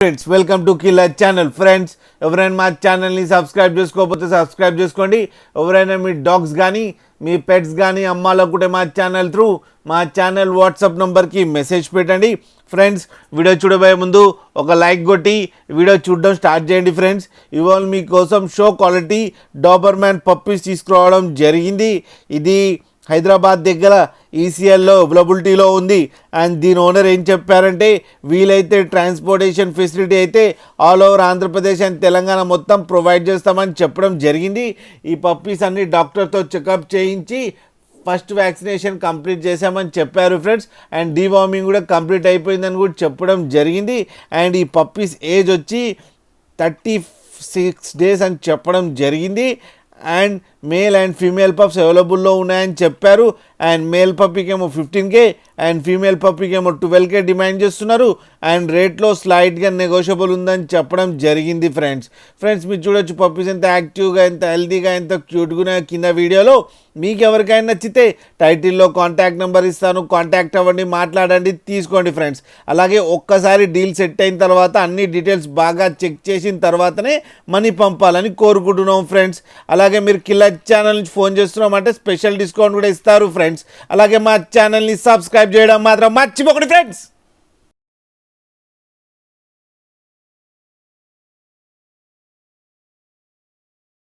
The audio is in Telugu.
Friends welcome to killer channel. Friends ఎవరైనా మా ఛానల్ని సబ్స్క్రైబ్ చేసుకోకపోతే సబ్స్క్రైబ్ చేసుకోండి. ఎవరైనా మీ డాగ్స్ కానీ మీ పెట్స్ కానీ అమ్మాలనుకుంటే మా ఛానల్ త్రూ మా ఛానల్ వాట్సాప్ నెంబర్కి మెసేజ్ పెట్టండి. ఫ్రెండ్స్ వీడియో చూడబోయే ముందు ఒక లైక్ కొట్టి వీడియో చూడడం స్టార్ట్ చేయండి. ఫ్రెండ్స్ ఇవాళ మీకోసం షో క్వాలిటీ డాబర్మ్యాన్ పప్పీస్ తీసుకురావడం జరిగింది. ఇది హైదరాబాద్ దగ్గర ఈసీఎల్లో అవైలబిలిటీలో ఉంది. అండ్ దీని ఓనర్ ఏం చెప్పారంటే వీలైతే ట్రాన్స్పోర్టేషన్ ఫెసిలిటీ అయితే all over Andhra Pradesh and Telangana మొత్తం ప్రొవైడ్ చేస్తామని చెప్పడం జరిగింది. ఈ పప్పీస్ అన్ని డాక్టర్తో చెకప్ చేయించి ఫస్ట్ వ్యాక్సినేషన్ కంప్లీట్ చేశామని చెప్పారు ఫ్రెండ్స్. అండ్ డీవార్మింగ్ కూడా కంప్లీట్ అయిపోయిందని కూడా చెప్పడం జరిగింది. అండ్ ఈ పప్పీస్ ఏజ్ వచ్చి 36 days అని చెప్పడం జరిగింది. And male and female pups అవైలబుల్లో ఉన్నాయని చెప్పారు. అండ్ మేల్ పప్పీకి ఏమో 15K అండ్ ఫీమేల్ పప్పీకి ఏమో 12K డిమాండ్ చేస్తున్నారు. అండ్ రేట్లో స్లైట్గా నెగోషియబుల్ ఉందని చెప్పడం జరిగింది. ఫ్రెండ్స్ మీరు చూడొచ్చు పప్పీస్ ఎంత యాక్టివ్గా, ఎంత హెల్తీగా, ఎంత క్యూట్గా కింద వీడియోలో. మీకు ఎవరికైనా నచ్చితే టైటిల్లో కాంటాక్ట్ నెంబర్ ఇస్తాను, కాంటాక్ట్ అవ్వండి, మాట్లాడండి, తీసుకోండి ఫ్రెండ్స్. అలాగే ఒక్కసారి డీల్ సెట్ అయిన తర్వాత అన్ని డీటెయిల్స్ బాగా చెక్ చేసిన తర్వాతనే మనీ పంపాలని కోరుకుంటున్నాం ఫ్రెండ్స్. అలాగే మీరు కిల్లర్ ఛానల్ నుంచి ఫోన్ చేస్తున్నామంటే స్పెషల్ డిస్కౌంట్ కూడా ఇస్తారు ఫ్రెండ్స్. అలాగే మా ఛానల్ని సబ్స్క్రైబ్ చేయడం మాత్రం మర్చిపోకండి ఫ్రెండ్స్.